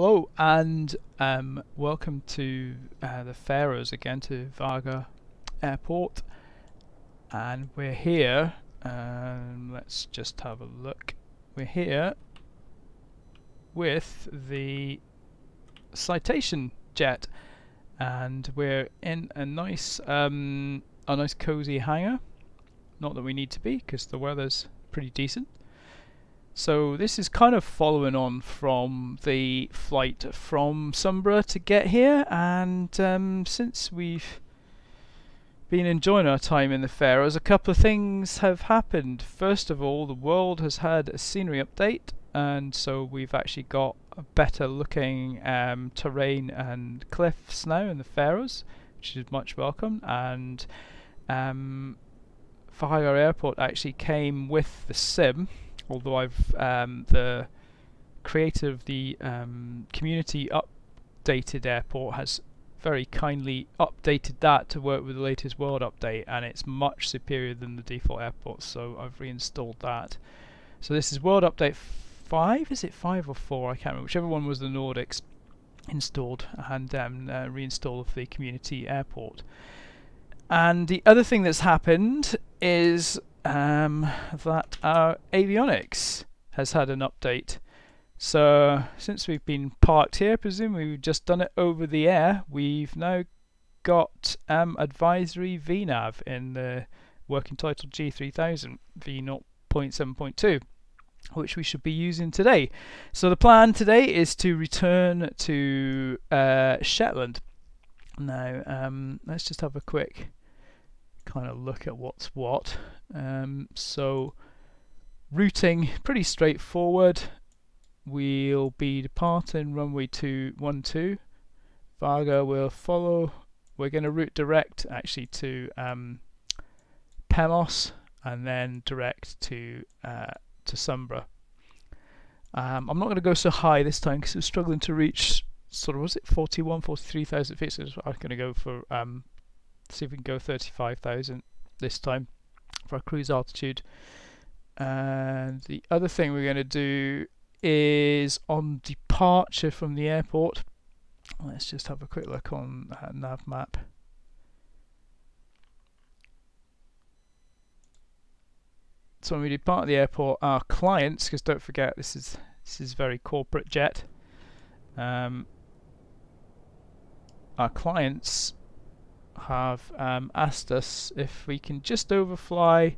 Hello and welcome to the Faroes again, to Vagar Airport, and we're here. Let's just have a look. We're here with the Citation Jet, and we're in a nice cozy hangar. Not that we need to be, because the weather's pretty decent. So this is kind of following on from the flight from Sumburgh to get here, and since we've been enjoying our time in the Faroes, a couple of things have happened. First of all, the world has had a scenery update, and so we've actually got a better looking terrain and cliffs now in the Faroes, which is much welcome. And Vagar Airport actually came with the sim. Although I've the creator of the community updated airport has very kindly updated that to work with the latest world update, and it's much superior than the default airport, so I've reinstalled that. So this is world update 5, is it 5 or 4? I can't remember, whichever one was the Nordics installed, and reinstall of the community airport. And the other thing that's happened is that our avionics has had an update. So since we've been parked here, presumably we've just done it over the air, we've now got advisory VNAV in the Working Title G3000 v0.7.2, which we should be using today. So the plan today is to return to Shetland. Now let's just have a quick kind of look at what's what. So routing pretty straightforward. We'll be departing runway 12. Vagar will follow. We're going to route direct actually to Pemos, and then direct to Sumburgh. I'm not going to go so high this time because we're struggling to reach sort of, was it 43,000 feet? So I'm going to go for see if we can go 35,000 this time for our cruise altitude. And the other thing we're going to do is on departure from the airport. Let's just have a quick look on nav map. So when we depart the airport, our clients, because don't forget this is very corporate jet, our clients have asked us if we can just overfly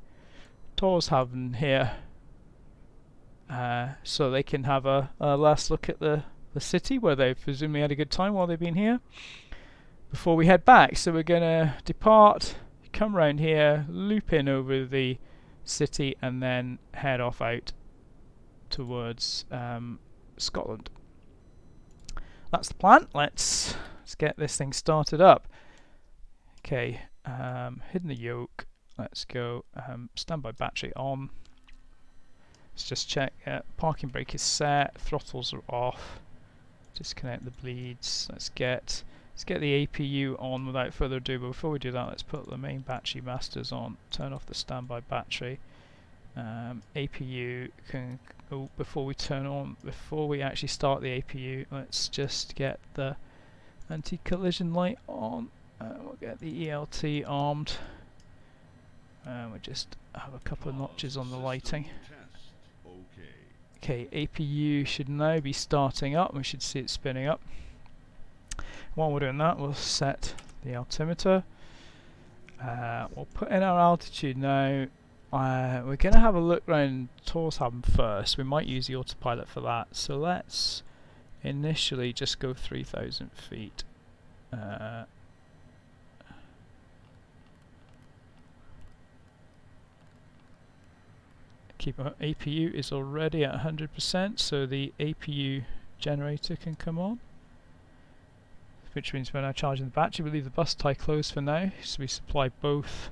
Tórshavn here, so they can have a last look at the city where they've presumably had a good time while they've been here before we head back. So we're going to depart, come round here, loop in over the city, and then head off out towards Scotland. That's the plan. Let's get this thing started up. Okay, hidden the yoke. Let's go. Standby battery on. Let's just check. Parking brake is set. Throttles are off. Disconnect the bleeds. Let's get the APU on without further ado. But before we do that, let's put the main battery masters on. Turn off the standby battery. APU can go before we actually start the APU. Let's just get the anti-collision light on. We'll get the ELT armed. We'll just have a couple of notches on the lighting. Okay, APU should now be starting up. We should see it spinning up. While we're doing that, we'll set the altimeter. We'll put in our altitude now. We're going to have a look around Tórshavn first. We might use the autopilot for that. So let's initially just go 3,000 feet. Keep our APU is already at 100%, so the APU generator can come on, which means we're now charging the battery. We'll leave the bus tie closed for now, so we supply both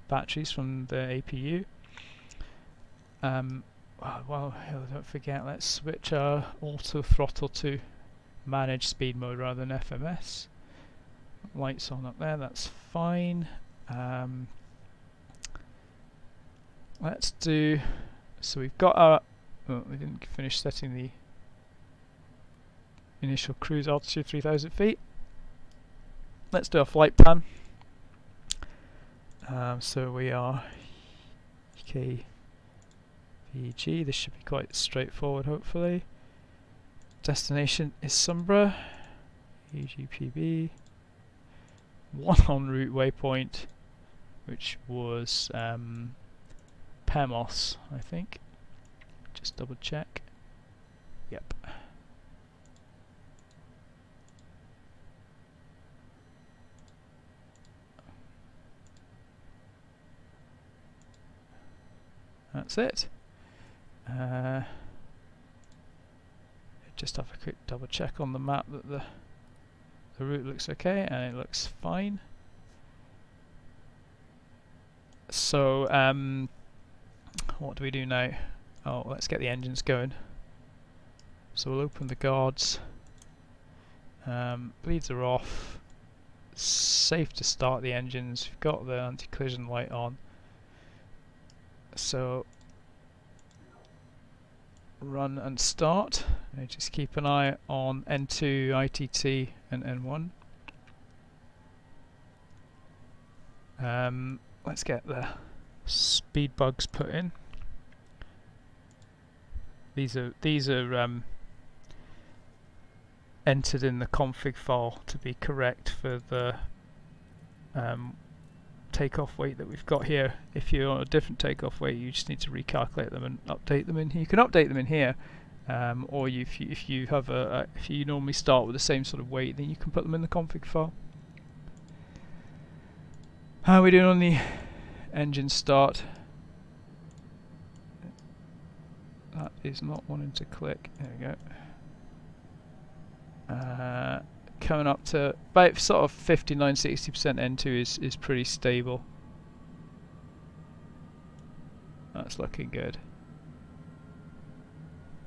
batteries from the APU. Well, don't forget, let's switch our auto throttle to manage speed mode rather than FMS. Lights on up there, that's fine. Let's do, so we've got our, oh, we didn't finish setting the initial cruise altitude 3,000 feet. Let's do a flight plan. So we are EKVG. This should be quite straightforward, hopefully. Destination is Sumburgh. EGPB. One en route waypoint, which was Pemos, I think. Just double check. Yep. That's it. Just have a quick double check on the map that the route looks okay, and it looks fine. So what do we do now? Oh, let's get the engines going. So we'll open the guards. Bleeds are off. Safe to start the engines. We've got the anti-collision light on. So run and start. And just keep an eye on N2, ITT and N1. Let's get the speed bugs put in. These are entered in the config file to be correct for the takeoff weight that we've got here. If you're on a different takeoff weight, you just need to recalculate them and update them in here. You can update them in here, or if you have if you normally start with the same sort of weight, then you can put them in the config file. How are we doing on the engine start? That is not wanting to click. There we go. Coming up to about sort of 59–60% N2 is pretty stable. That's looking good.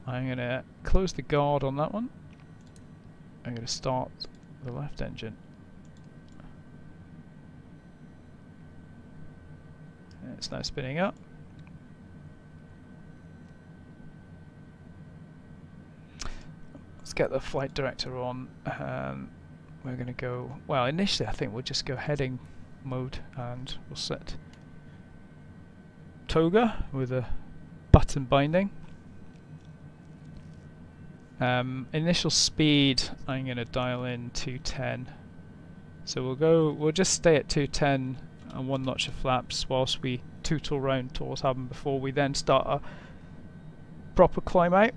I'm going to close the guard on that one. I'm going to start the left engine. It's now spinning up. Let's get the flight director on. We're going to go, well, initially I think we'll just go heading mode, and we'll set toga with a button binding. Initial speed I'm going to dial in 210. So we'll just stay at 210 and 1 notch of flaps whilst we tootle round towards Haven before we then start a proper climb out.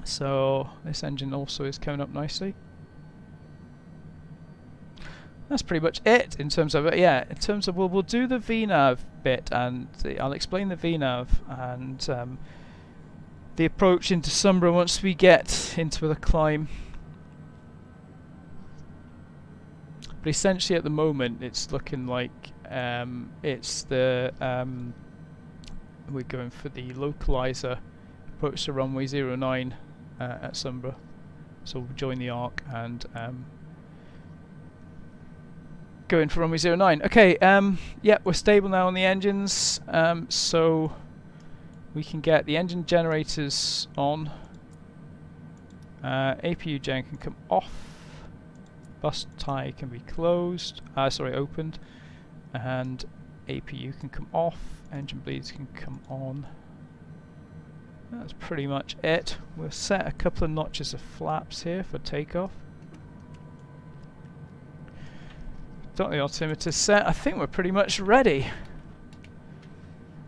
So this engine also is coming up nicely. That's pretty much it in terms of it. Yeah, in terms of we'll do the VNAV bit, and I'll explain the VNAV and the approach into Sumburgh once we get into the climb. But essentially at the moment it's looking like it's the we're going for the localizer approach to runway 09 at Sumburgh. So we'll join the arc and go in for runway 09. Okay, yeah, we're stable now on the engines, so we can get the engine generators on. APU gen can come off. Bus tie can be closed, opened, and APU can come off. Engine bleeds can come on. That's pretty much it. We'll set a couple of notches of flaps here for takeoff. Got the altimeter set. I think we're pretty much ready.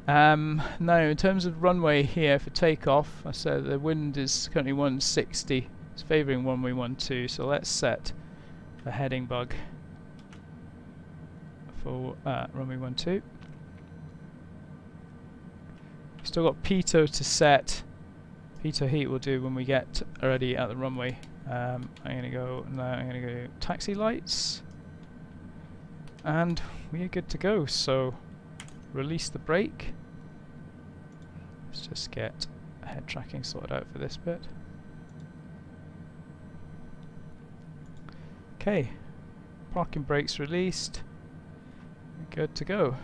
Now in terms of runway here for takeoff, I said the wind is currently 160. It's favouring runway 12, so let's set a heading bug for runway 12. Still got pitot to set. Pitot heat will do when we get already at the runway. I'm gonna go taxi lights, and we are good to go. So release the brake. Let's just get head tracking sorted out for this bit. Okay, parking brakes released. We're good to go.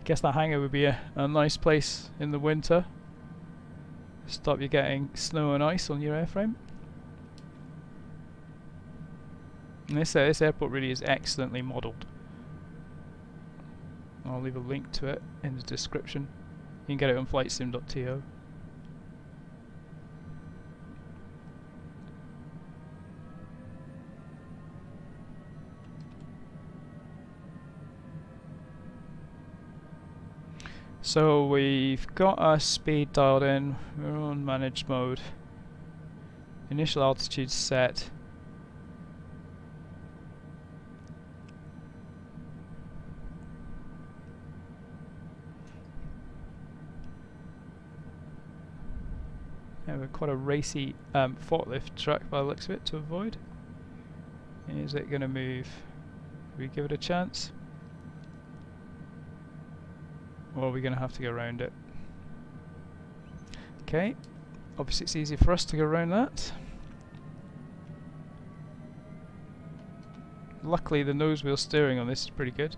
Guess that hangar would be a nice place in the winter. Stop you getting snow and ice on your airframe. And this airport really is excellently modelled. I'll leave a link to it in the description. You can get it on flightsim.to. So we've got our speed dialed in, we're on managed mode. Initial altitude set. Yeah, we're quite a racy forklift truck by the looks of it to avoid. Is it going to move? Should we give it a chance? Or are we going to have to go around it? Okay, obviously it's easier for us to go around that. Luckily the nose wheel steering on this is pretty good.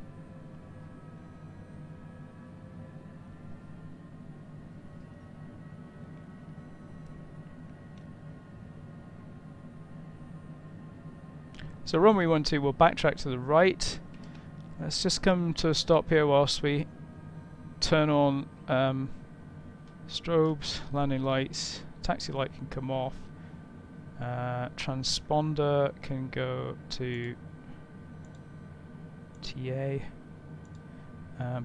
So runway 12 will backtrack to the right. Let's just come to a stop here whilst we turn on strobes, landing lights, taxi light can come off, transponder can go to TA,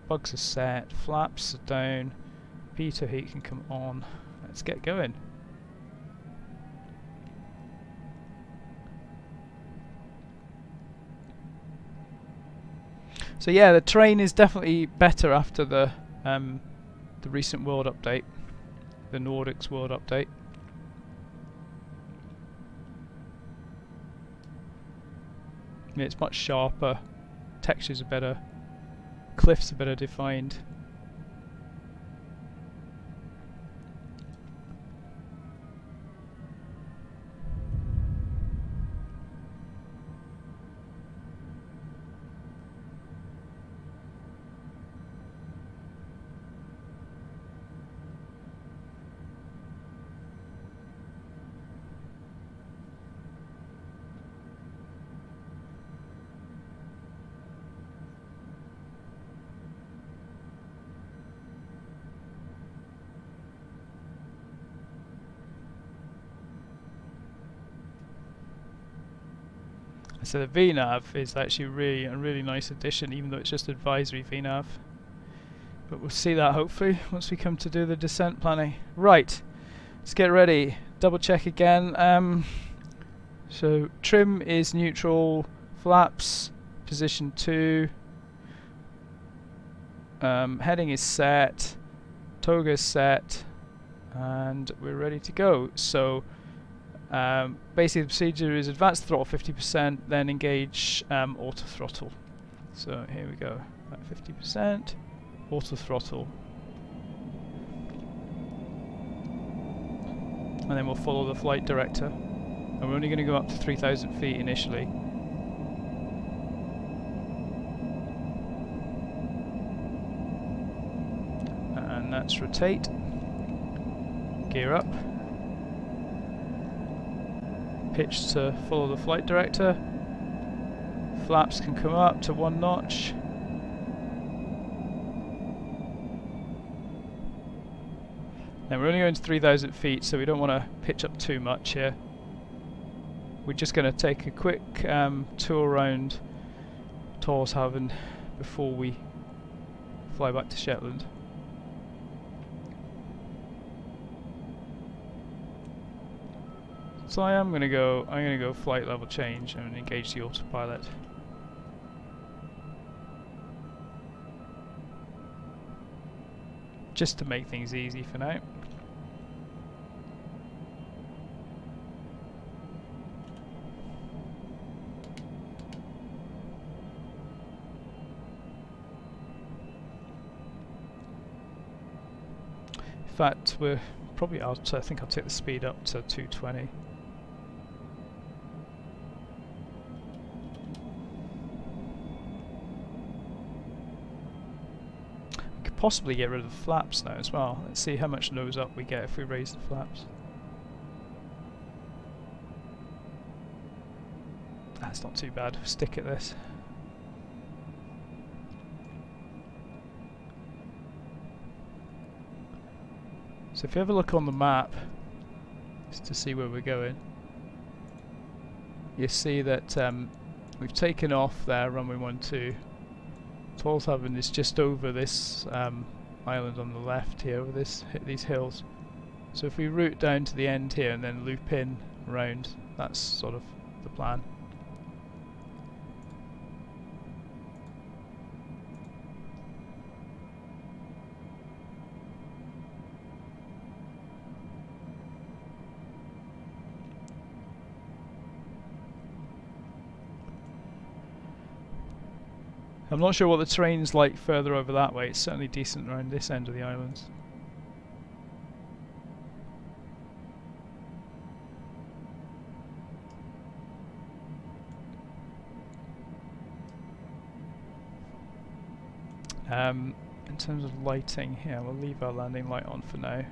bugs are set, flaps are down, pitot heat can come on. Let's get going. So yeah, the terrain is definitely better after the recent world update, the Nordics world update. It's much sharper, textures are better, cliffs are better defined. So the VNAV is actually a really nice addition, even though it's just advisory VNAV. But we'll see that hopefully once we come to do the descent planning. Right, let's get ready. Double check again. So trim is neutral, flaps position 2, heading is set, toga is set, and we're ready to go. So basically the procedure is advance the throttle 50%, then engage auto throttle. So here we go, at 50%, auto throttle. And then we'll follow the flight director. And we're only going to go up to 3,000 feet initially. And that's rotate. Gear up. Pitch to follow the flight director. Flaps can come up to 1 notch. Now we're only going to 3,000 feet, so we don't want to pitch up too much here. We're just going to take a quick tour around Tórshavn before we fly back to Shetland. So I'm gonna go flight level change and engage the autopilot. Just to make things easy for now. In fact, we're probably I think I'll take the speed up to 220. possibly get rid of the flaps now as well. Let's see how much nose up we get if we raise the flaps. That's not too bad. Stick at this. So if you have a look on the map, just to see where we're going, you see that we've taken off there, runway 12. Tórshavn is just over this island on the left here, over these hills. So if we route down to the end here and then loop in around, that's sort of the plan. I'm not sure what the terrain's like further over that way. It's certainly decent around this end of the islands. In terms of lighting here, we'll leave our landing light on for now.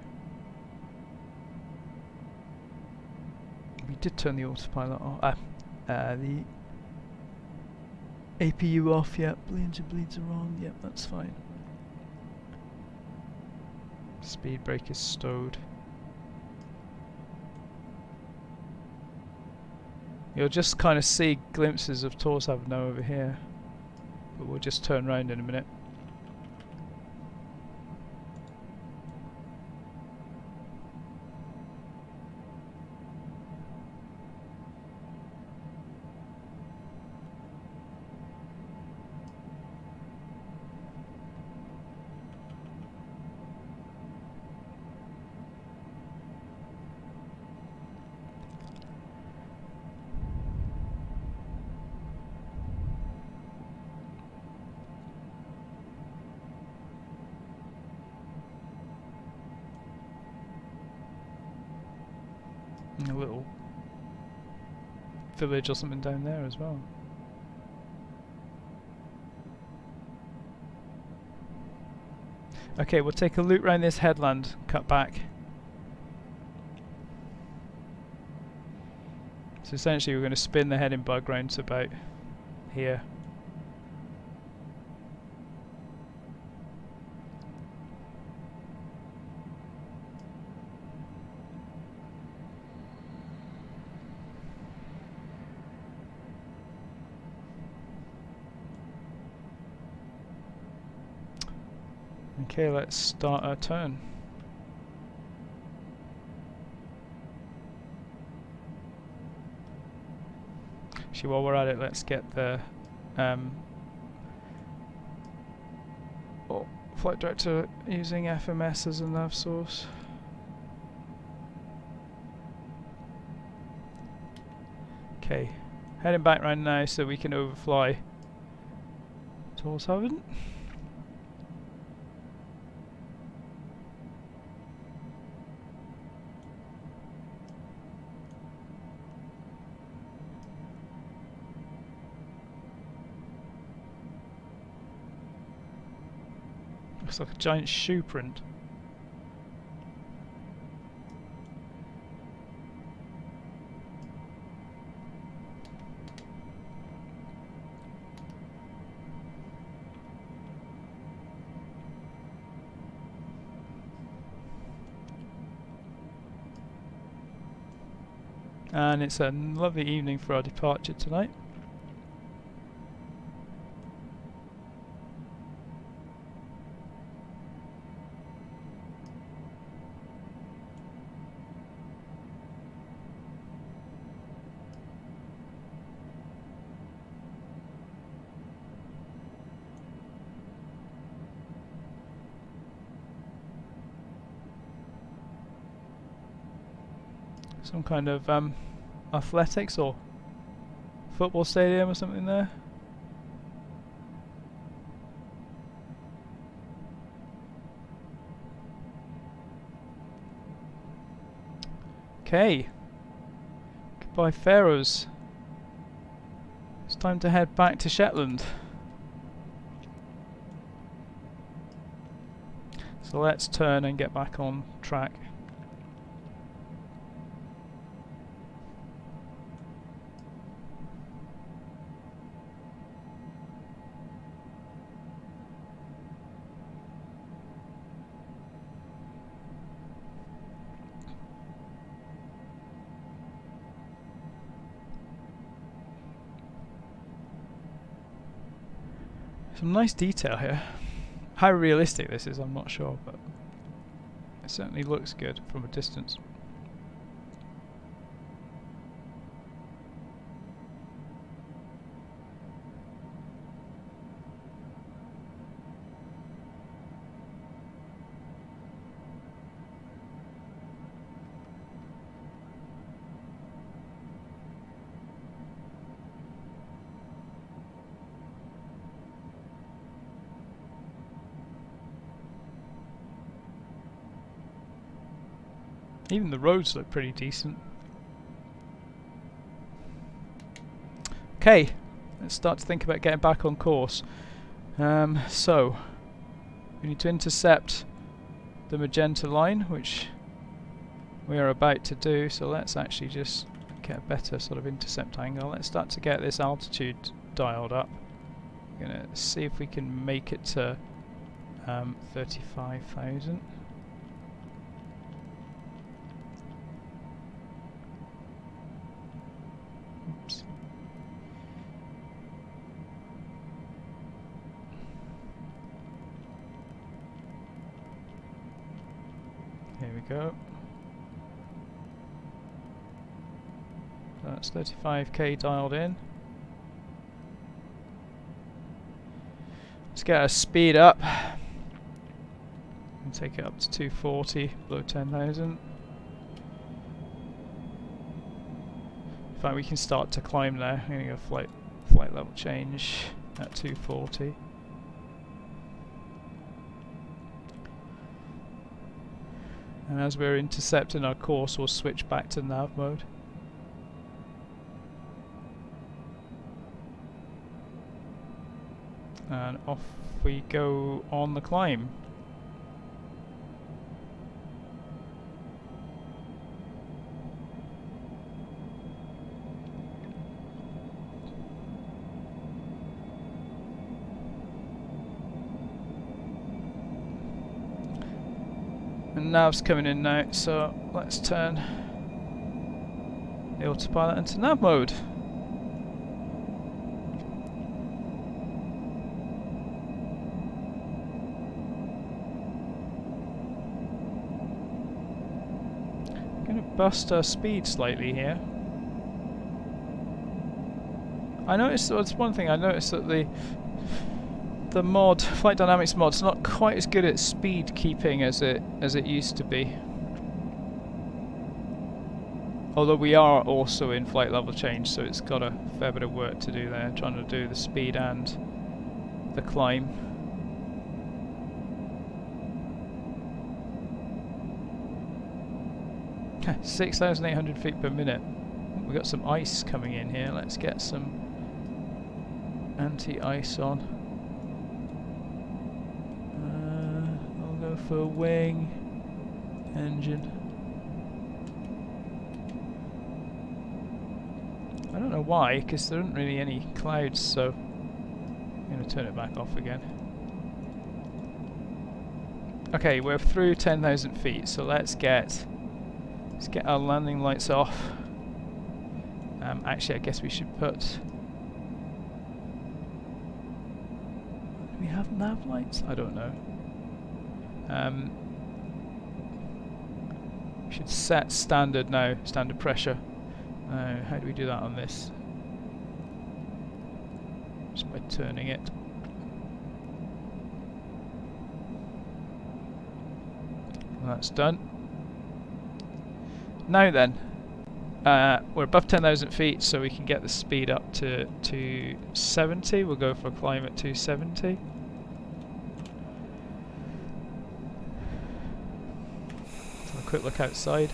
We did turn the autopilot off. The APU off, yep. Engine bleeds are on, yep, that's fine. Speed brake is stowed. You'll just kind of see glimpses of Tórshavn now over here, but we'll just turn round in a minute. A little village or something down there as well. Okay, we'll take a loop round this headland, cut back. So essentially we're going to spin the heading bug round to about here. Okay, let's start our turn. Actually, while we're at it, let's get the flight director using FMS as a nav source. Okay, heading back right now so we can overfly Tórshavn. Looks like a giant shoe print. And it's a lovely evening for our departure tonight. Some kind of athletics or football stadium or something there. Okay. Goodbye, Faroes. It's time to head back to Shetland. So let's turn and get back on track. Some nice detail here. How realistic this is, I'm not sure, but it certainly looks good from a distance. Even the roads look pretty decent. Okay, let's start to think about getting back on course. So, we need to intercept the magenta line, which we are about to do, so let's actually just get a better sort of intercept angle. Let's start to get this altitude dialed up. We're going to see if we can make it to 35,000. Oops. Here we go. That's 35k dialed in. Let's get our speed up and take it up to 240 below 10,000. In fact, we can start to climb now. I'm going to go flight level change at 240. And as we're intercepting our course, we'll switch back to nav mode. And off we go on the climb. And nav's coming in now, so let's turn the autopilot into nav mode. Bust our speed slightly here. I noticed, that's one thing I noticed, that the mod, Flight Dynamics mod's not quite as good at speed keeping as it used to be. Although we are also in flight level change, so it's got a fair bit of work to do there, trying to do the speed and the climb. 6,800 feet per minute. We've got some ice coming in here. Let's get some anti-ice on. I'll go for wing, engine. I don't know why, because there aren't really any clouds, so I'm going to turn it back off again. Okay, we're through 10,000 feet, so let's get our landing lights off. Actually, I guess we should put... Do we have nav lights? I don't know. We should set standard now, standard pressure. How do we do that on this? Just by turning it. That's done. Now then, we're above 10,000 feet, so we can get the speed up to 270. We'll go for a climb at 270. Have a quick look outside.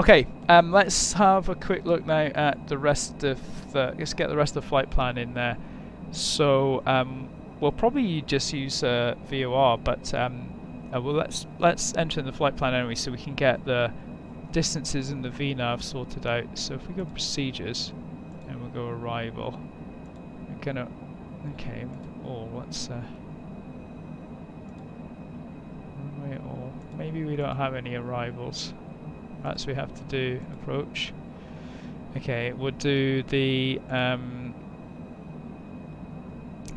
Okay, let's have a quick look now at the rest of the. Let's get the rest of the flight plan in there. So we'll probably just use VOR, but well, let's enter in the flight plan anyway, so we can get the distances in the VNAV sorted out. So if we go procedures and we'll go arrival, we're gonna let's runway, or maybe we don't have any arrivals. That's what we have to do. Approach. Okay, we'll do the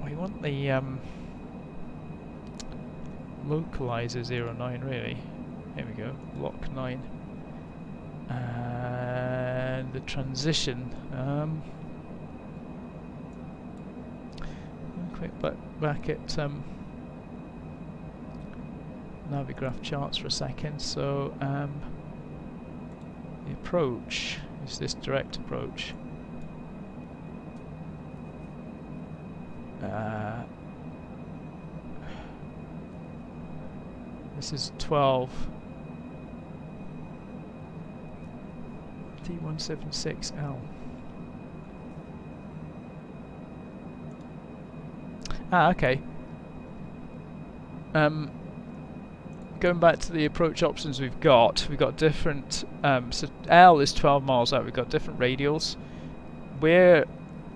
we want the localizer 09 really. Here we go. Lock 9. And the transition. Quick back at Navigraph charts for a second. So the approach is this direct approach. This is 12 D176L. Okay. Going back to the approach options we've got different, so L is 12 miles out, we've got different radials.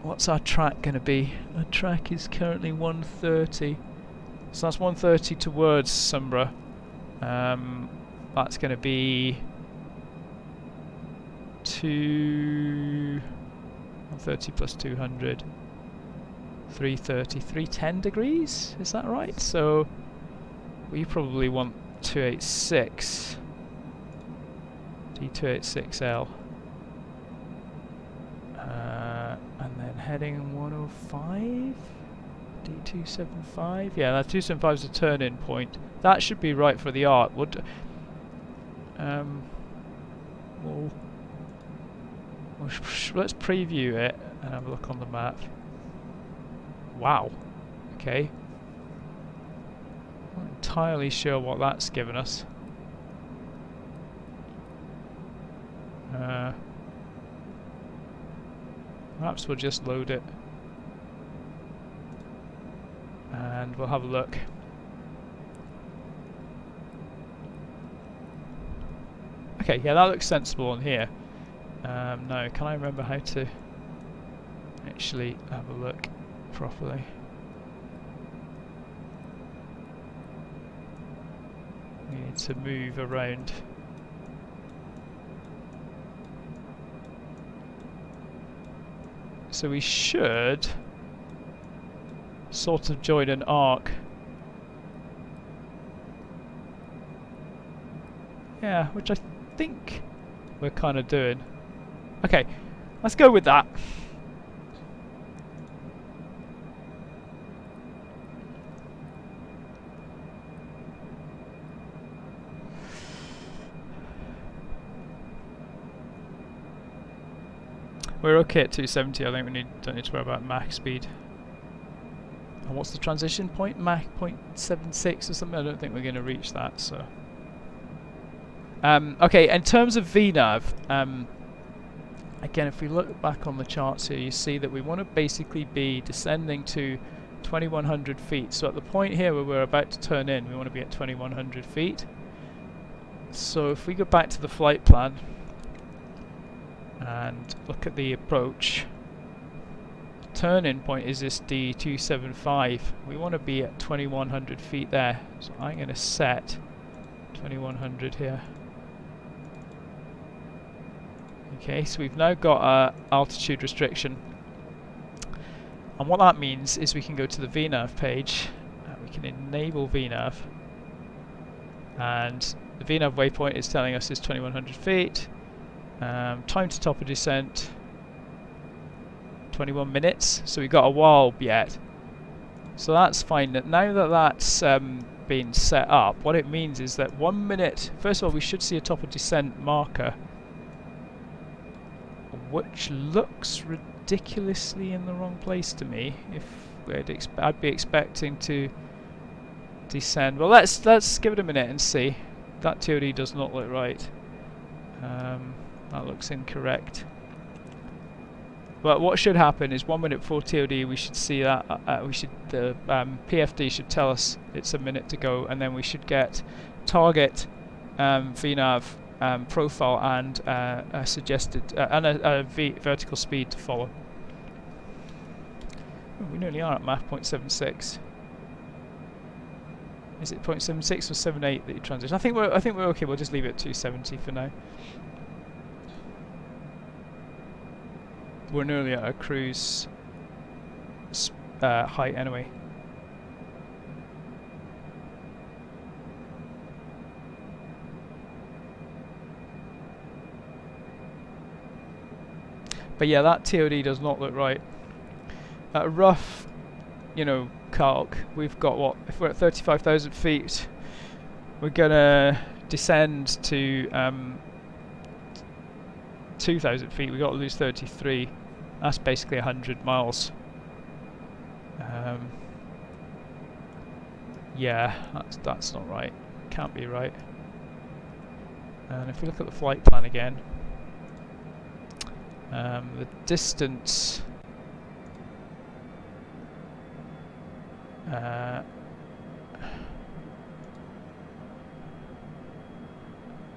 What's our track going to be? Our track is currently 130, so that's 130 towards Sumburgh. That's going to be 130 plus 200, 330, 310 degrees, is that right? So we probably want 286, D286L, and then heading 105, D275, yeah, that 275 is a turn-in point. That should be right for the arc. Let's preview it and have a look on the map. Wow, okay. Not entirely sure what that's given us. Perhaps we'll just load it and we'll have a look. Okay, yeah, that looks sensible on here. Now, can I remember how to actually have a look properly? We need to move around. So we should sort of join an arc. Yeah, which I think we're kind of doing. Okay, let's go with that. We're okay at 270. I think we don't need to worry about max speed. And what's the transition point? Mach 0.76 or something? I don't think we're going to reach that. So, okay. In terms of VNAV, again, if we look back on the charts here, you see that we want to basically be descending to 2100 feet. So at the point here where we're about to turn in, we want to be at 2100 feet. So if we go back to the flight plan and look at the approach, turn-in point is this D275. We want to be at 2100 feet there. So I'm going to set 2100 here. Okay, so we've now got a altitude restriction, and what that means is we can go to the VNAV page, we can enable VNAV, and the VNAV waypoint is telling us is 2100 feet. Time to top of descent 21 minutes, so we've got a while yet, so that's fine. Now that that's been set up, what it means is that 1 minute, first of all we should see a top of descent marker, which looks ridiculously in the wrong place to me. If I'd be expecting to descend. Well, let's give it a minute and see. That TOD does not look right. That looks incorrect. But what should happen is 1 minute before TOD we should see that the PFD should tell us it's a minute to go, and then we should get target VNAV profile and a suggested and a vertical speed to follow. Oh, we nearly are at Mach 0.76. Is it 0.76 or 7.8 that you transition? I think we're okay. We'll just leave it at 270 for now. We're nearly at a cruise height anyway. But yeah, that TOD does not look right. At a rough, you know, calc, we've got what? If we're at 35,000 feet, we're gonna descend to 2,000 feet. We've got to lose 33. That's basically 100 miles. Yeah, that's not right. Can't be right. And if we look at the flight plan again, the distance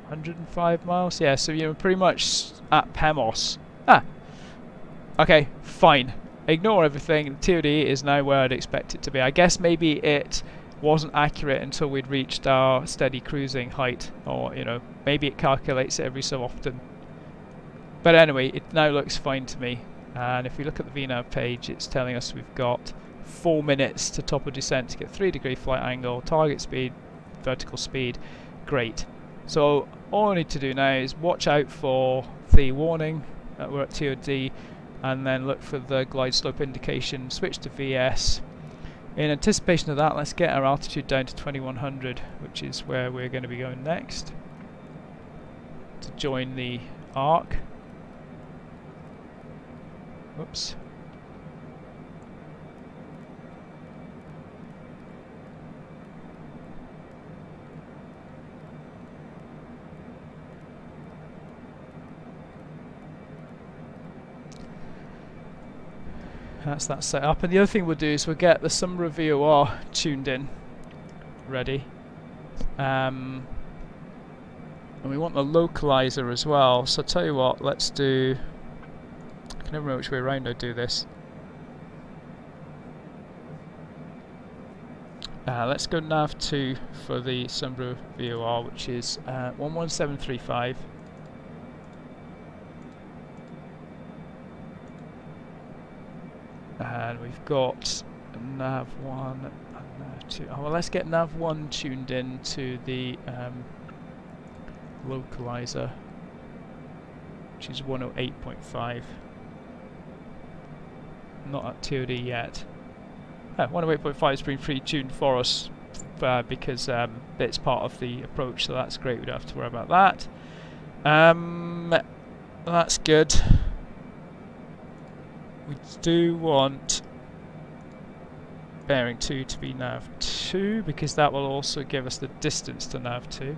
105 miles. Yeah, so you're pretty much at Pemos. Okay, fine. Ignore everything. The TOD is now where I'd expect it to be. I guess maybe it wasn't accurate until we'd reached our steady cruising height, or you know, maybe it calculates it every so often. But anyway, it now looks fine to me. And if we look at the VNAV page, it's telling us we've got 4 minutes to top of descent to get 3-degree flight angle, target speed, vertical speed. Great. So all I need to do now is watch out for the warning that we're at TOD, and then look for the glide slope indication, switch to VS. In anticipation of that, let's get our altitude down to 2100, which is where we're going to be going next to join the arc. Whoops. That's that set up, and the other thing we'll do is we'll get the Sumburgh VOR tuned in, ready, and we want the localizer as well. So I'll tell you what, let's do. I can never remember which way around I do this. Let's go nav 2 for the Sumburgh VOR, which is 11735. And we've got nav 1 and nav 2. Oh, well, let's get nav 1 tuned in to the localizer, which is 108.5. Not at TOD yet. 108.5 has been pre-tuned for us because it's part of the approach, so that's great. We don't have to worry about that. That's good. We do want bearing 2 to be nav 2 because that will also give us the distance to nav 2.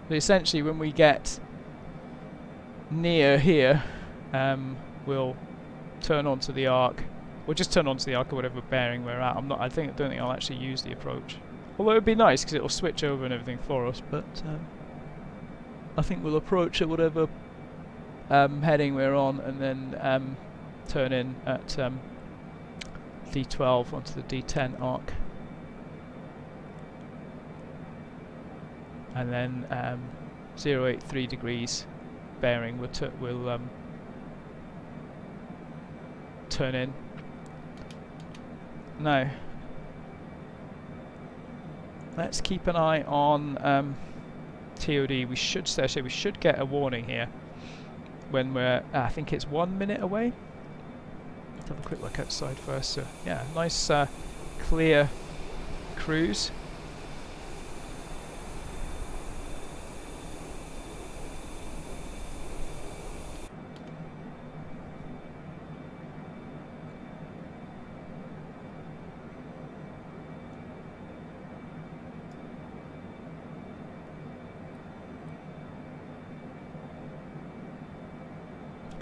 So essentially when we get near here, we'll turn onto the arc. We'll just turn onto the arc or whatever bearing we're at. I don't think I'll actually use the approach. Although it would be nice because it will switch over and everything for us, but I think we'll approach at whatever heading we're on, and then turn in at D12 onto the D10 arc, and then 083 degrees bearing we'll turn in. Now let's keep an eye on TOD. We should get a warning here when we're I think it's 1 minute away. Let's have a quick look outside first. So yeah, nice clear cruise.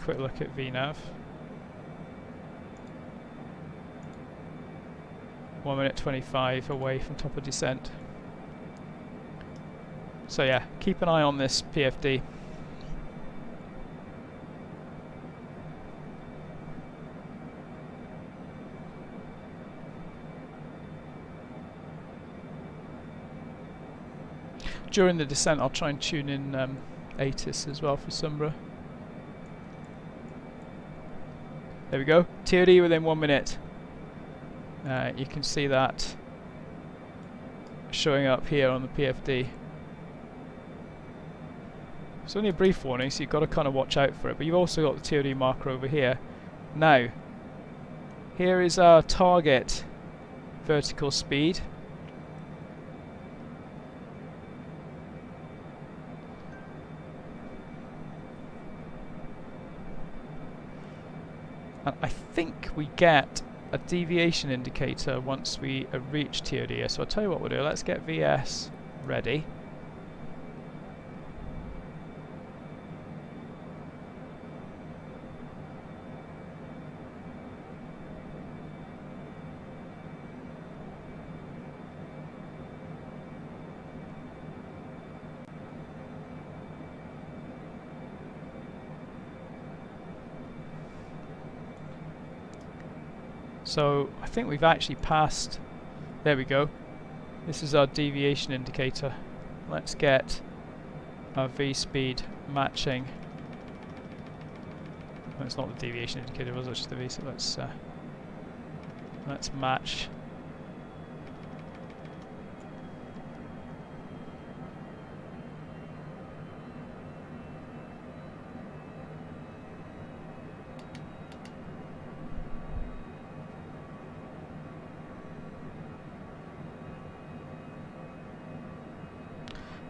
quick look at VNAV. 1 minute 25 away from top of descent. So yeah, keep an eye on this PFD. During the descent, I'll try and tune in ATIS as well for Sumburgh. There we go, TOD within 1 minute. You can see that showing up here on the PFD. It's only a brief warning, so you've got to kind of watch out for it, but you've also got the TOD marker over here. Now, here is our target vertical speed. And I think we get a deviation indicator once we reach TOD. So I'll tell you what we'll do, let's get VS ready. So I think we've actually passed, there we go, this is our deviation indicator. Let's get our V speed matching. No, it's not the deviation indicator, was it? Just the V, so let's match.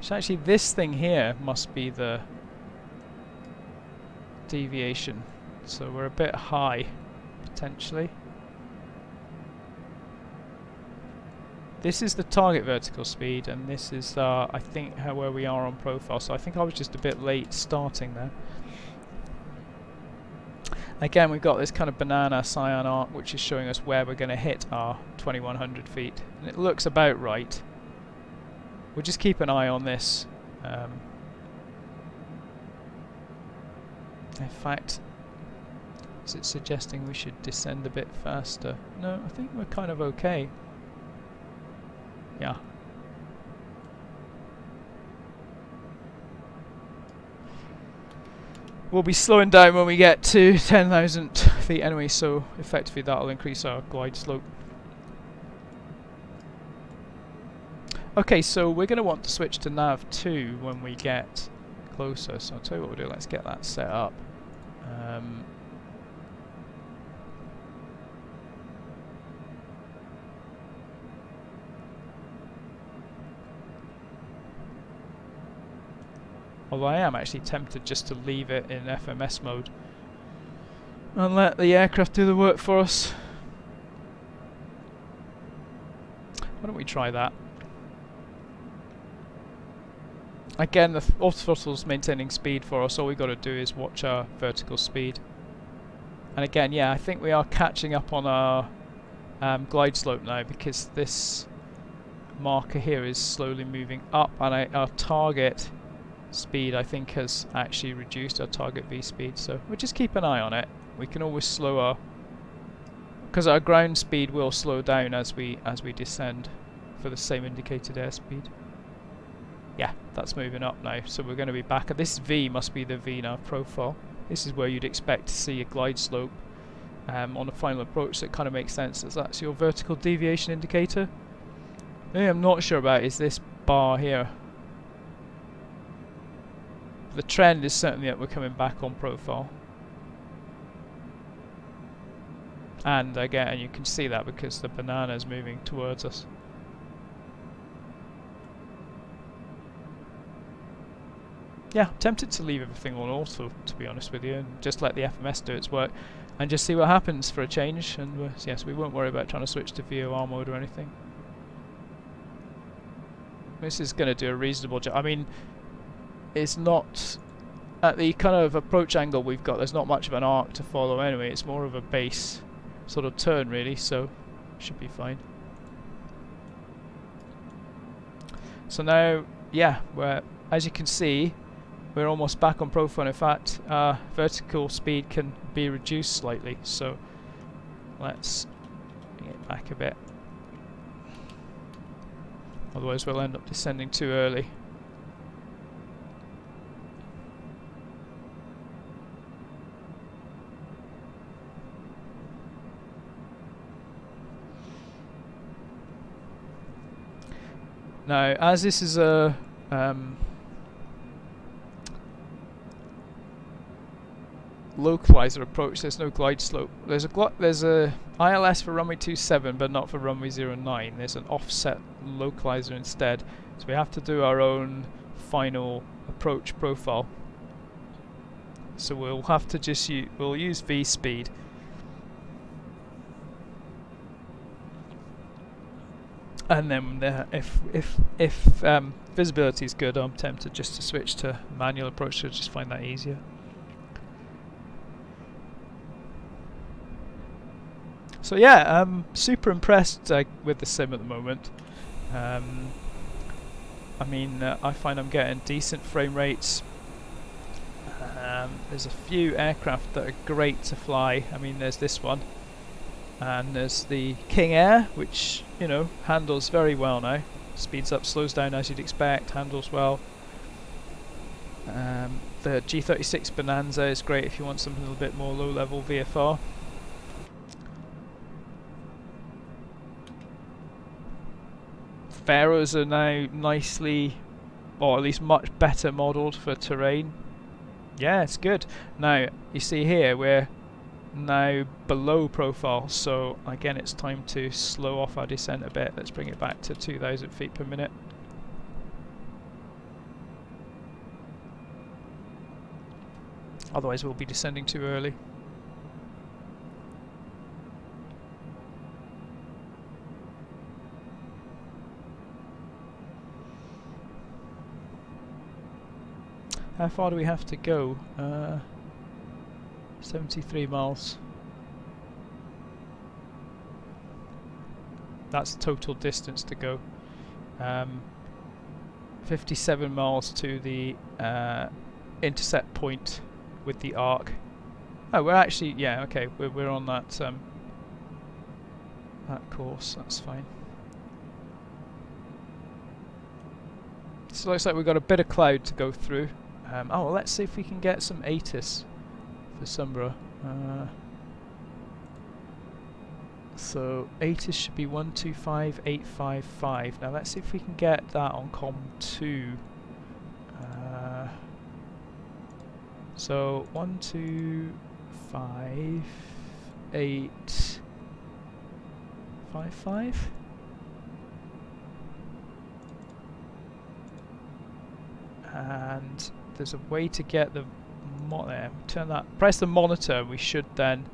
So actually this thing here must be the deviation, so we're a bit high potentially. This is the target vertical speed, and this is I think where we are on profile, so I think I was just a bit late starting there. Again, we've got this kind of banana cyan arc which is showing us where we're going to hit our 2100 feet, and it looks about right. We'll just keep an eye on this. In fact, is it suggesting we should descend a bit faster? No, I think we're kind of okay. Yeah. We'll be slowing down when we get to 10,000 feet anyway, so effectively that'll increase our glide slope. Okay, so we're going to want to switch to nav 2 when we get closer, so I'll tell you what we'll do, let's get that set up. Although I am actually tempted just to leave it in FMS mode and let the aircraft do the work for us. Why don't we try that? Again, the autothrottle's maintaining speed for us, all we've got to do is watch our vertical speed. And again, yeah, I think we are catching up on our glide slope now, because this marker here is slowly moving up, and our target speed I think has actually reduced, our target V speed, so we'll just keep an eye on it. We can always slow our, because our ground speed will slow down as we descend for the same indicated airspeed. Yeah, that's moving up now, so we're going to be back at this V must be the VNAV profile. This is where you'd expect to see a glide slope on a final approach, so it kind of makes sense that that's your vertical deviation indicator. The thing I'm not sure about is this bar here. The trend is certainly that we're coming back on profile. And again, you can see that because the banana is moving towards us. Yeah, I'm tempted to leave everything on auto, to be honest with you, and just let the FMS do its work and just see what happens for a change. And yes, we won't worry about trying to switch to VOR mode or anything. This is going to do a reasonable job. I mean, it's not at the kind of approach angle we've got, there's not much of an arc to follow anyway. It's more of a base sort of turn really, so should be fine. So now, yeah, as you can see, we're almost back on profile. In fact, vertical speed can be reduced slightly, so let's bring it back a bit. Otherwise we'll end up descending too early. Now, as this is a localizer approach, there's no glide slope. There's a ILS for runway 27, but not for runway 09. There's an offset localizer instead. So we have to do our own final approach profile. So we'll have to just we'll use V speed. And then if visibility is good, I'm tempted just to switch to manual approach, to just find that easier. So yeah, I'm super impressed with the sim at the moment. I mean, I find I'm getting decent frame rates. There's a few aircraft that are great to fly. I mean, there's this one. And there's the King Air, which, you know, handles very well now. Speeds up, slows down as you'd expect, handles well. The G36 Bonanza is great if you want something a little bit more low-level VFR. Faroes are now nicely, or at least much better modelled for terrain. Yeah, it's good. Now, you see here, we're now below profile, so again it's time to slow off our descent a bit. Let's bring it back to 2,000 feet per minute. Otherwise we'll be descending too early. How far do we have to go? 73 miles. That's the total distance to go. 57 miles to the intercept point with the arc. Oh, we're actually, yeah, okay, we're on that that course. That's fine. So it looks like we've got a bit of cloud to go through. Oh, well, let's see if we can get some ATIS for Sumburgh. So ATIS should be 125855. Now let's see if we can get that on COM 2. So 125855. And there's a way to get the turn that, press the monitor, we should then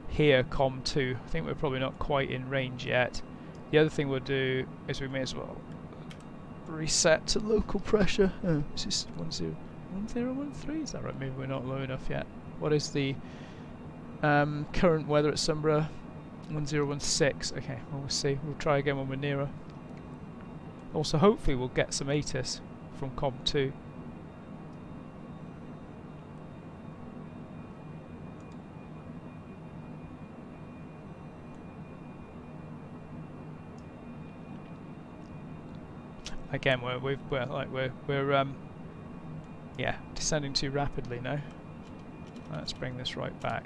hear COM 2. I think we're probably not quite in range yet. The other thing we'll do is we may as well reset to local pressure. Oh, it's just 1013, is that right? Maybe we're not low enough yet. What is the current weather at Sumburgh? 1016. Okay, well, we'll see. We'll try again when we're nearer. Also, hopefully we'll get some ATIS from COM 2. Again, we're yeah, descending too rapidly now. Let's bring this right back.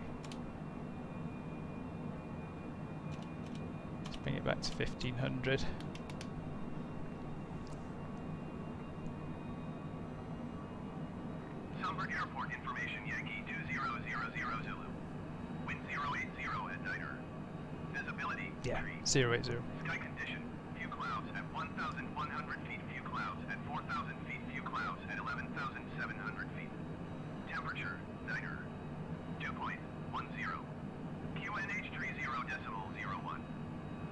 Let's bring it back to 1500. Sumburgh Airport information, Yankee 2000 Zulu. Wind 080 at Niter. Visibility 080. Sky condition, few clouds at 1,100 feet, few clouds at 4,000 feet, few clouds at 11,700 feet. Temperature, Niter. 2.10. QNH 30.01.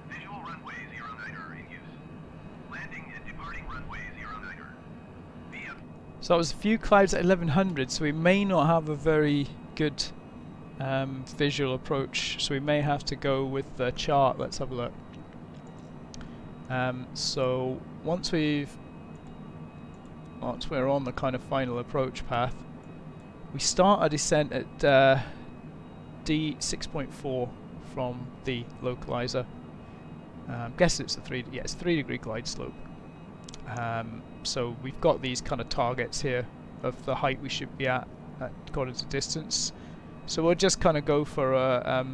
Visual runway 0 Niter in use. Landing and departing runway 0 Niter. VF So that was a few clouds at 1100, so we may not have a very good visual approach, so we may have to go with the chart. Let's have a look. So once we're on the kind of final approach path, we start our descent at D6.4 from the localizer. I'm guessing it's a 3-degree glide slope. So we've got these kind of targets here of the height we should be at according to distance. So we'll just kind of go for a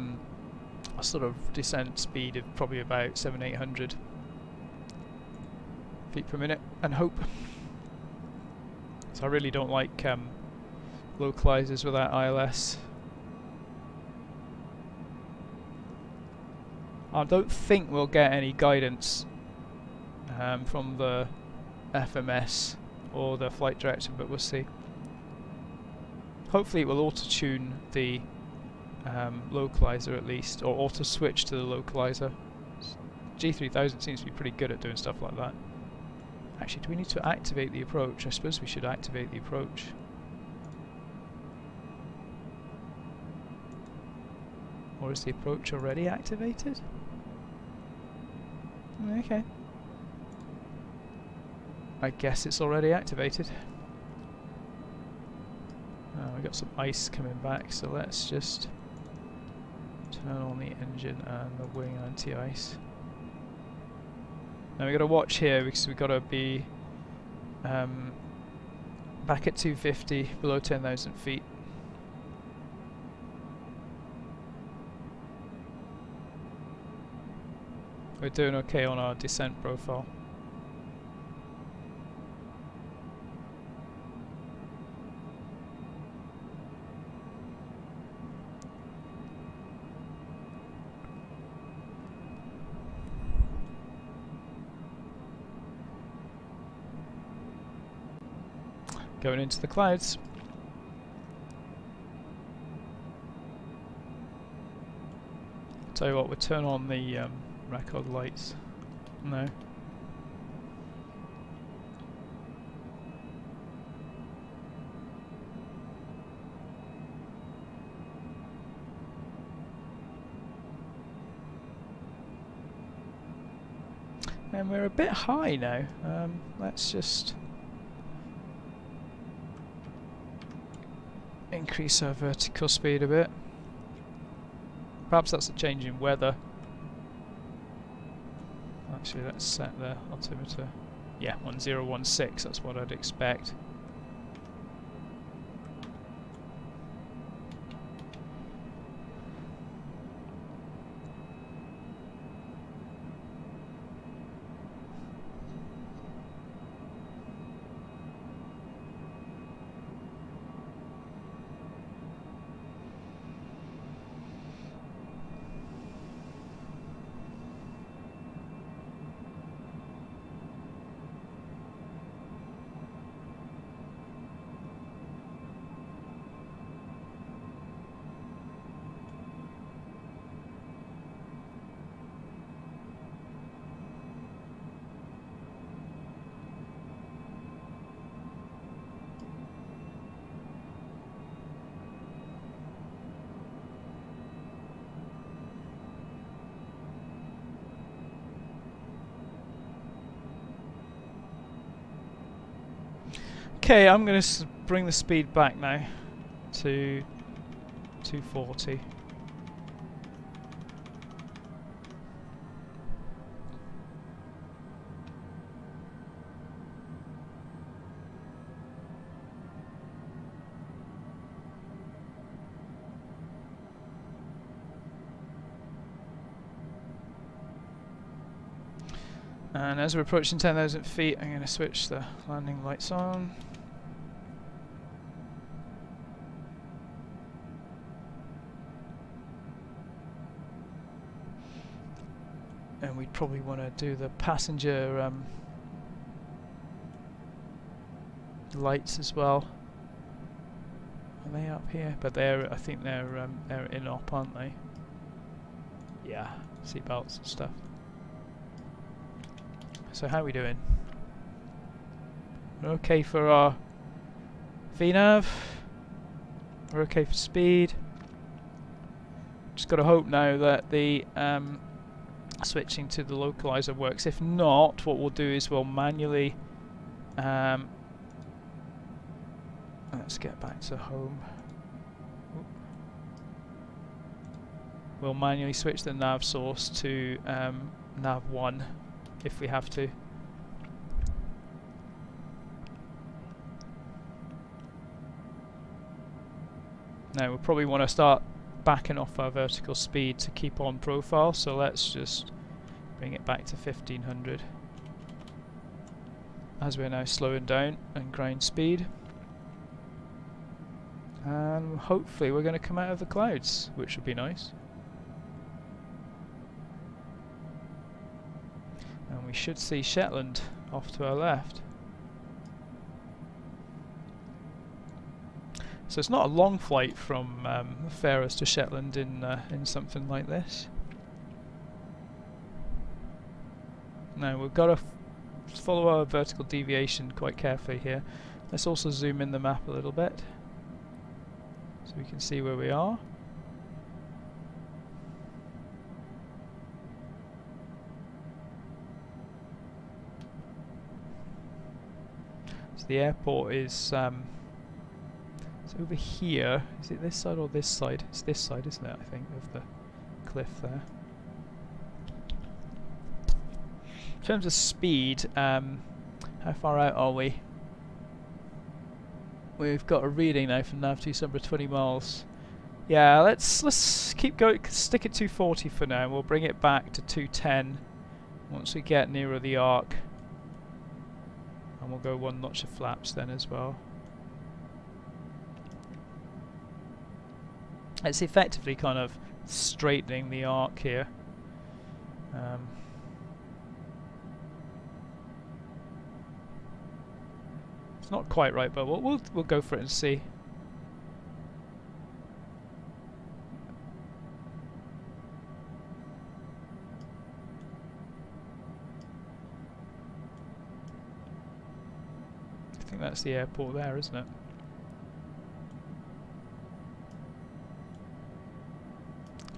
sort of descent speed of probably about 700-800 feet per minute and hope. So I really don't like localizers without ILS. I don't think we'll get any guidance from the FMS or the flight director, but we'll see. Hopefully it will auto-tune the localizer at least, or auto-switch to the localizer. G3000 seems to be pretty good at doing stuff like that. Actually, do we need to activate the approach? I suppose we should activate the approach. Or is the approach already activated? Okay. I guess it's already activated. We got some ice coming back, so let's just turn on the engine and the wing anti-ice. Now we got to watch here because we got to be back at 250, below 10,000 feet. We're doing okay on our descent profile. Going into the clouds. Tell you what, we'll turn on the record lights. No. And we're a bit high now. Let's just increase our vertical speed a bit. Perhaps that's a change in weather. Actually, let's set the altimeter. Yeah, 1016, that's what I'd expect. Okay, I'm going to bring the speed back now to 240. And as we're approaching 10,000 feet, I'm going to switch the landing lights on. And we'd probably want to do the passenger lights as well. Are they up here? But I think they're in op, aren't they? Yeah, seatbelts and stuff. So how are we doing? We're okay for our VNAV. We're okay for speed. Just got to hope now that the switching to the localizer works. If not, what we'll do is we'll manually let's get back to home. We'll manually switch the nav source to nav 1 if we have to. Now we'll probably want to start backing off our vertical speed to keep on profile, so let's just bring it back to 1500 as we're now slowing down and ground speed. And hopefully we're going to come out of the clouds, which would be nice. And we should see Shetland off to our left. So it's not a long flight from the Faroes to Shetland in something like this. Now we've got to follow our vertical deviation quite carefully here. Let's also zoom in the map a little bit so we can see where we are. So the airport is over here. Is it this side or this side? It's this side, isn't it, I think, of the cliff there. In terms of speed, how far out are we? We've got a reading now from nav 2 Sumburgh, 20 miles. Yeah, let's keep going, stick at 240 for now. We'll bring it back to 210 once we get nearer the arc. And we'll go one notch of flaps then as well. It's effectively kind of straightening the arc here. It's not quite right, but we'll go for it and see. I think that's the airport there, isn't it?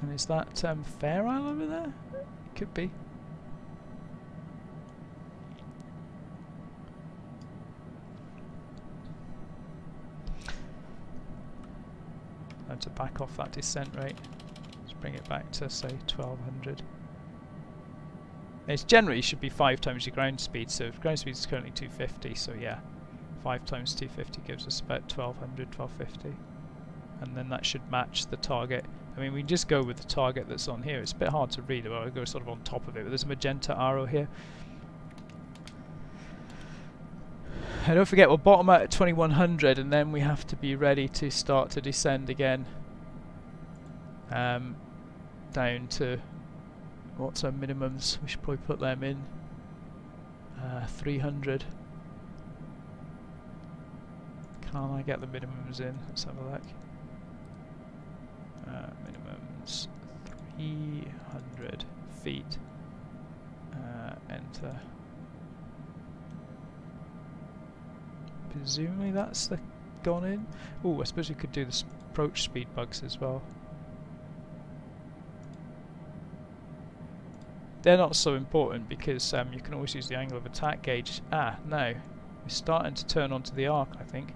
And is that Fair Isle over there? Could be. And to back off that descent rate, let's bring it back to say 1200. It's generally should be 5 times your ground speed, so ground speed is currently 250, so yeah, 5 times 250 gives us about 1200, 1250. And then that should match the target. I mean, we can just go with the target that's on here. It's a bit hard to read, but I'll go sort of on top of it. But there's a magenta arrow here. And don't forget, we'll bottom out at 2100, and then we have to be ready to start to descend again. Down to, what's our minimums? We should probably put them in. 300. Can I get the minimums in? Let's have a look. Minimums 300 feet. Enter. Presumably that's the gone in. Oh, I suppose we could do the approach speed bugs as well. They're not so important because you can always use the angle of attack gauge. Ah, no. We're starting to turn onto the arc, I think.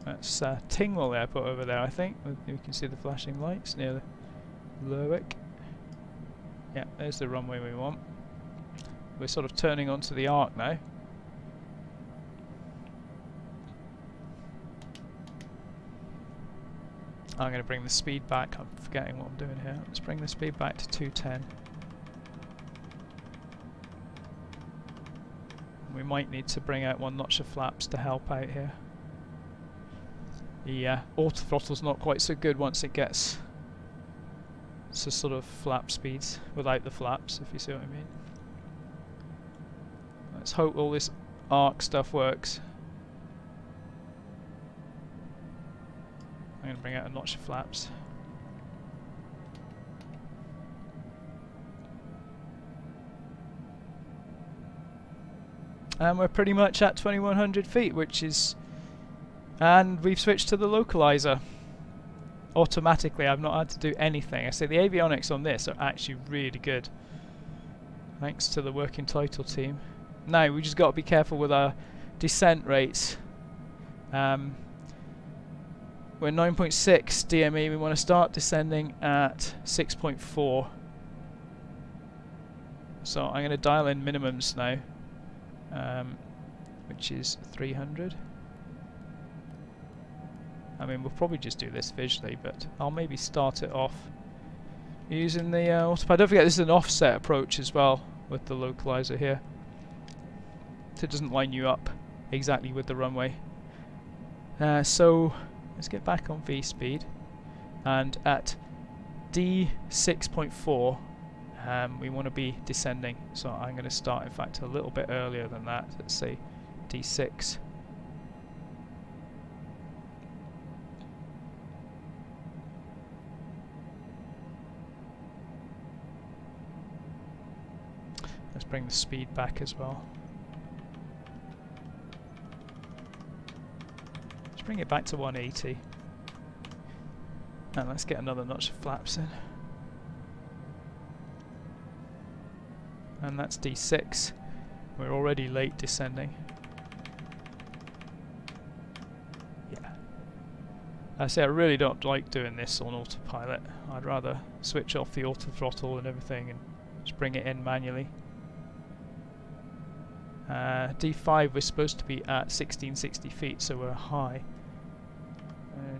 That's Tingwell Airport over there, I think. You can see the flashing lights near the Lerwick. Yeah, there's the runway we want. We're sort of turning onto the arc now. I'm going to bring the speed back. I'm forgetting what I'm doing here. Let's bring the speed back to 210. We might need to bring out one notch of flaps to help out here. Yeah, auto throttle's not quite so good once it gets to sort of flap speeds without the flaps, if you see what I mean. Let's hope all this arc stuff works. I'm going to bring out a notch of flaps. and we're pretty much at 2100 feet, which is, and we've switched to the localizer automatically. I've not had to do anything. I say the avionics on this are actually really good, thanks to the Working Title team. Now we just got to be careful with our descent rates. We're 9.6 DME. We want to start descending at 6.4. So I'm going to dial in minimums now, which is 300. I mean, we'll probably just do this visually, but I'll maybe start it off using the autopilot. Don't forget this is an offset approach as well with the localizer here, so it doesn't line you up exactly with the runway. So let's get back on V speed, and at D6.4 we want to be descending, so I'm going to start in fact a little bit earlier than that. Let's say D6. Let's bring the speed back as well. Let's bring it back to 180. And let's get another notch of flaps in. And that's D6. We're already late descending. Yeah. I say I really don't like doing this on autopilot. I'd rather switch off the auto throttle and everything and just bring it in manually. D5 we're supposed to be at 1660 feet, so we're high.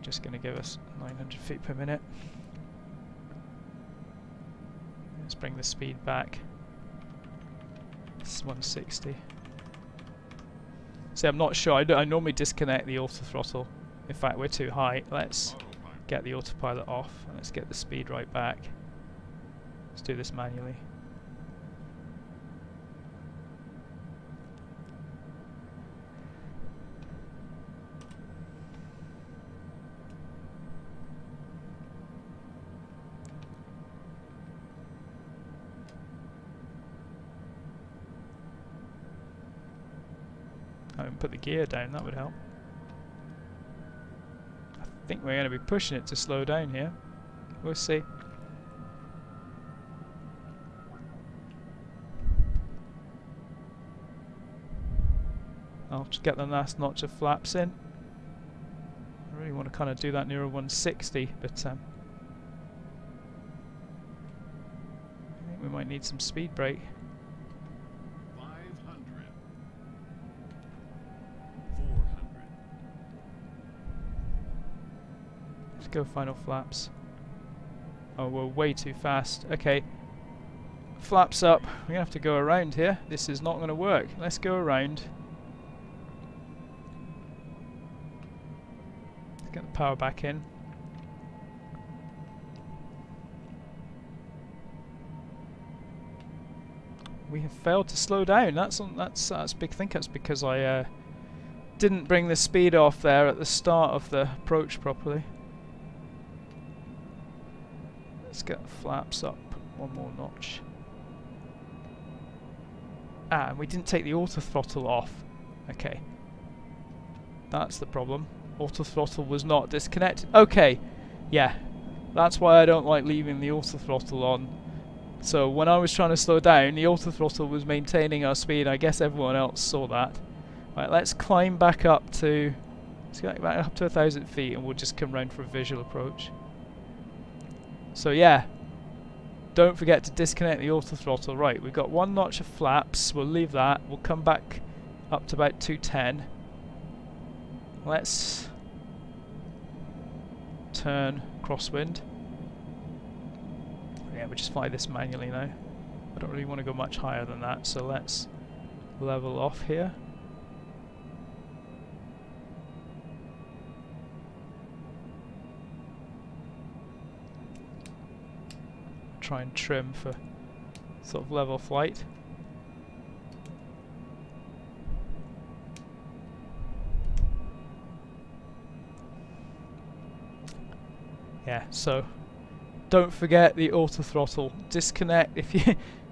Just going to give us 900 feet per minute. Let's bring the speed back. This is 160. See, I'm not sure. I normally disconnect the auto throttle. In fact, we're too high. Let's get the autopilot off and let's get the speed right back. Let's do this manually. Put the gear down, that would help. I think we're going to be pushing it to slow down here. We'll see. I'll just get the last notch of flaps in. I really want to kind of do that near a 160, but I think we might need some speed brake. Go final flaps. Oh, we're way too fast. Okay, flaps up. We're gonna have to go around here. This is not gonna work. Let's go around. Let's get the power back in. We have failed to slow down. That's big. I think that's because I didn't bring the speed off there at the start of the approach properly. Let's get the flaps up one more notch. And we didn't take the auto throttle off. Okay. That's the problem. Auto throttle was not disconnected. Okay. Yeah. That's why I don't like leaving the auto throttle on. So when I was trying to slow down, the auto throttle was maintaining our speed. I guess everyone else saw that. Right, let's climb back up to... Let's get back up to 1,000 feet and we'll just come round for a visual approach. So yeah, don't forget to disconnect the auto throttle. Right, we've got one notch of flaps. We'll leave that. We'll come back up to about 210. Let's turn crosswind. Yeah, we'll just fly this manually now. I don't really want to go much higher than that, so let's level off here. Try and trim for sort of level flight. Yeah, so don't forget the auto throttle. Disconnect if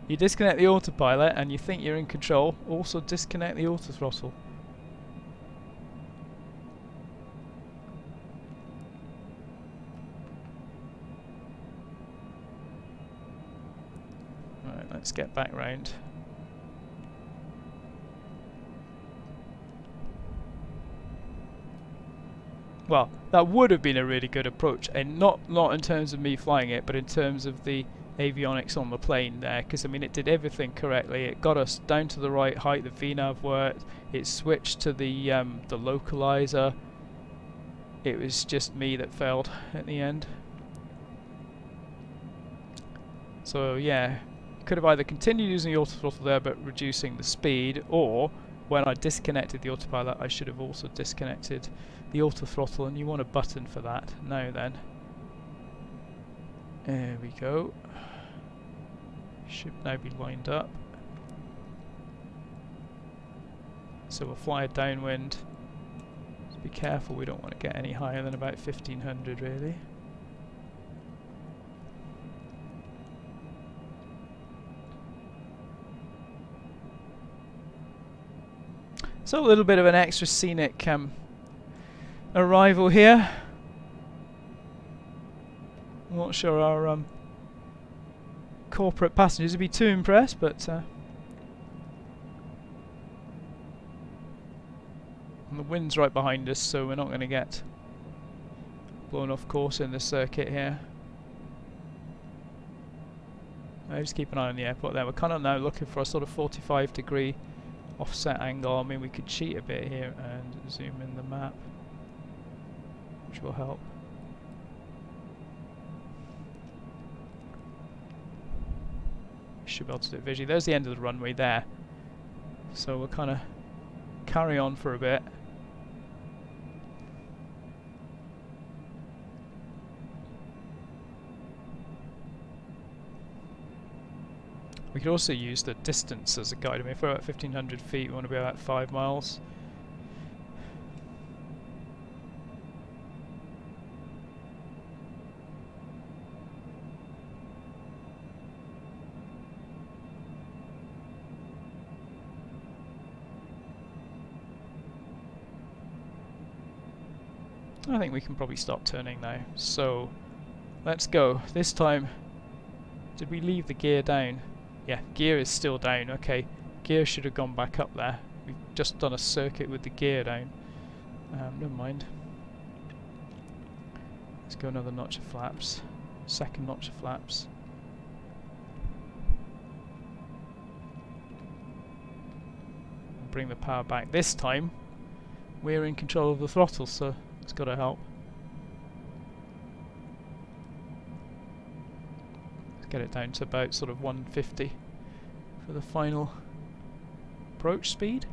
You disconnect the autopilot and you think you're in control, also disconnect the autothrottle. Right, let's get back round. Well, that would have been a really good approach, and not in terms of me flying it, but in terms of the avionics on the plane there, because I mean it did everything correctly. It got us down to the right height, the VNAV worked, it switched to the localizer. It was just me that failed at the end. So yeah, could have either continued using the autothrottle there but reducing the speed, or when I disconnected the autopilot I should have also disconnected the autothrottle, and you want a button for that. Now then, there we go. Should now be lined up. So we'll fly a downwind. Just be careful, we don't want to get any higher than about 1500 really. So a little bit of an extra scenic arrival here. I'm not sure our corporate passengers would be too impressed, but and the wind's right behind us, so we're not going to get blown off course in the circuit here. Just keep an eye on the airport there. We're kind of now looking for a sort of 45-degree offset angle. I mean, we could cheat a bit here and zoom in the map, which will help. Should be able to do it visually. There's the end of the runway there. So we'll kind of carry on for a bit. We could also use the distance as a guide. I mean, if we're at 1500 feet, we want to be about 5 miles. I think we can probably stop turning now. So let's go. This time, did we leave the gear down? Yeah, gear is still down. Okay, gear should have gone back up there. We've just done a circuit with the gear down. Never mind. Let's go another notch of flaps. Second notch of flaps. Bring the power back. This time, we're in control of the throttle, so it's got to help. Get it down to about sort of 150 for the final approach speed.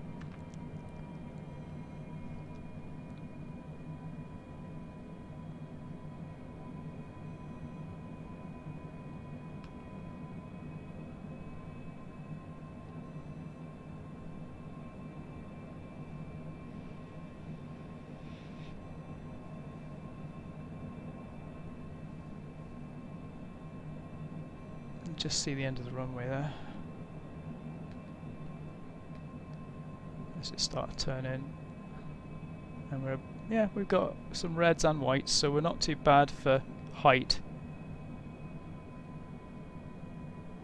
Just see the end of the runway there. Let's just start to turn in, and we've got some reds and whites, so we're not too bad for height.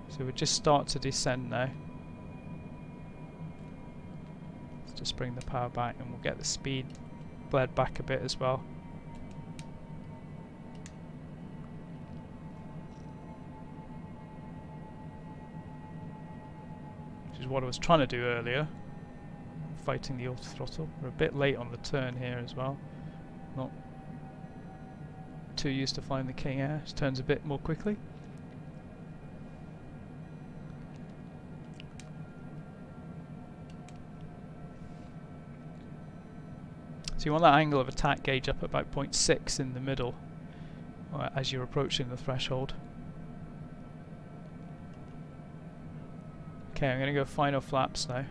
So we just start to descend now. Let's just bring the power back, and we'll get the speed bled back a bit as well. Is what I was trying to do earlier, fighting the autothrottle. We're a bit late on the turn here as well. Not too used to flying the King Air. It turns a bit more quickly. So you want that angle of attack gauge up at about 0.6 in the middle as you're approaching the threshold. Okay, I'm going to go final flaps now.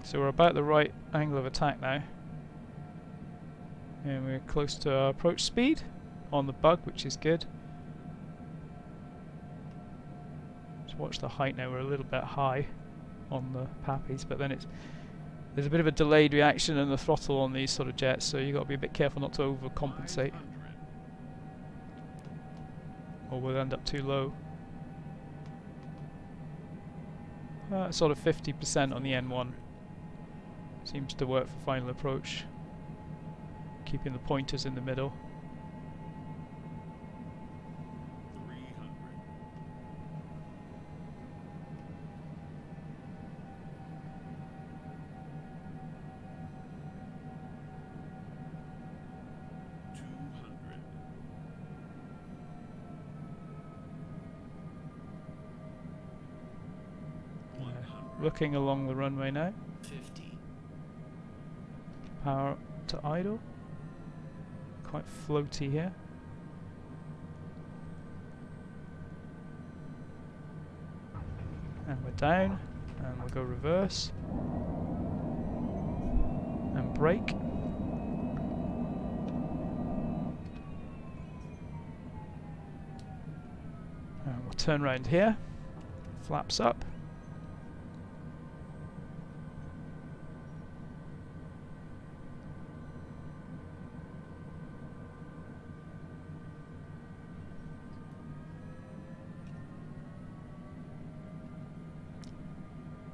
So we're about the right angle of attack now. And we're close to our approach speed on the bug, which is good. Just watch the height now, we're a little bit high on the Pappies, but then there's a bit of a delayed reaction in the throttle on these sort of jets, so you've got to be a bit careful not to overcompensate, or we'll end up too low. Sort of 50% on the N1 seems to work for final approach, keeping the pointers in the middle. Looking along the runway now. 50. Power to idle. Quite floaty here. And we're down. And we'll go reverse. And brake. And we'll turn around here. Flaps up.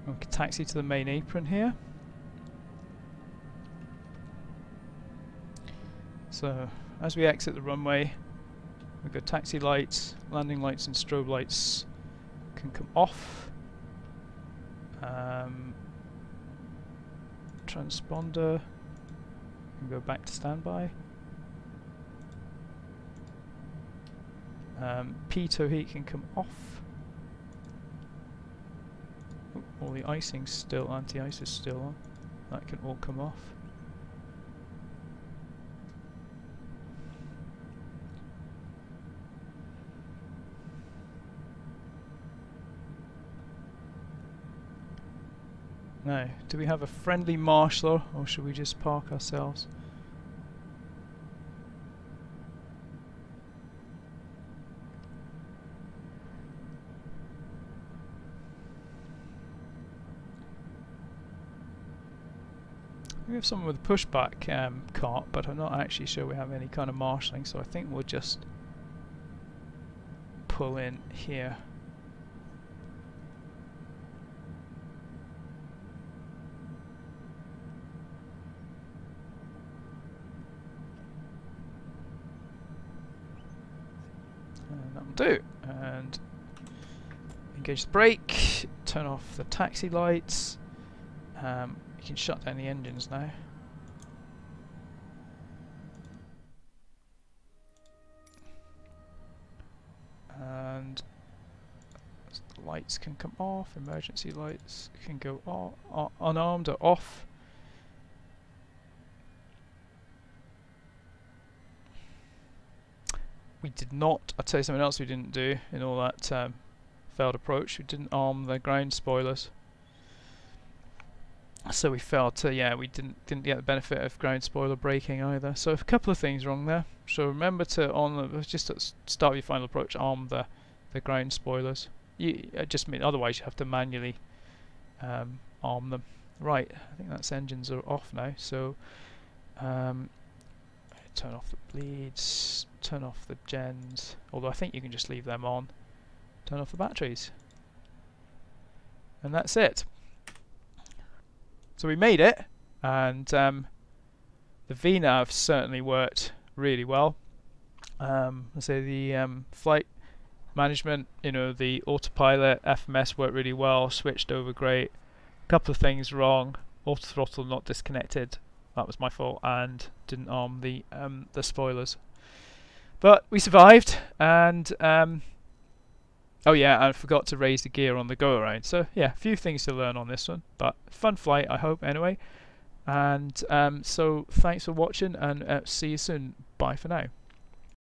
We can taxi to the main apron here. So as we exit the runway, we've got taxi lights, landing lights and strobe lights can come off. Transponder can go back to standby. Pitot heat can come off. All the icing's still, anti-ice is still on. That can all come off. Now, do we have a friendly marshaller, or should we just park ourselves? We have someone with a pushback cart, but I'm not actually sure we have any kind of marshalling, so I think we'll just pull in here. And that'll do. And engage the brake, turn off the taxi lights. You can shut down the engines now. And the lights can come off, emergency lights can go unarmed or off. We did not, I'll tell you something else we didn't do in all that failed approach, we didn't arm the ground spoilers. So we failed to, yeah, we didn't get the benefit of ground spoiler braking either. So a couple of things wrong there. So remember to, just at the start of your final approach, arm the ground spoilers. Just mean otherwise you have to manually arm them. Right, I think that's engines are off now. So turn off the bleeds, turn off the gens. Although I think you can just leave them on. Turn off the batteries, and that's it. So we made it, and the VNAV certainly worked really well. I say the flight management, the autopilot, FMS worked really well, switched over great. A couple of things wrong: auto throttle not disconnected. That was my fault, and didn't arm the spoilers. But we survived, and oh yeah, I forgot to raise the gear on the go around. So yeah, a few things to learn on this one, but fun flight I hope anyway. And so thanks for watching, and see you soon. Bye for now.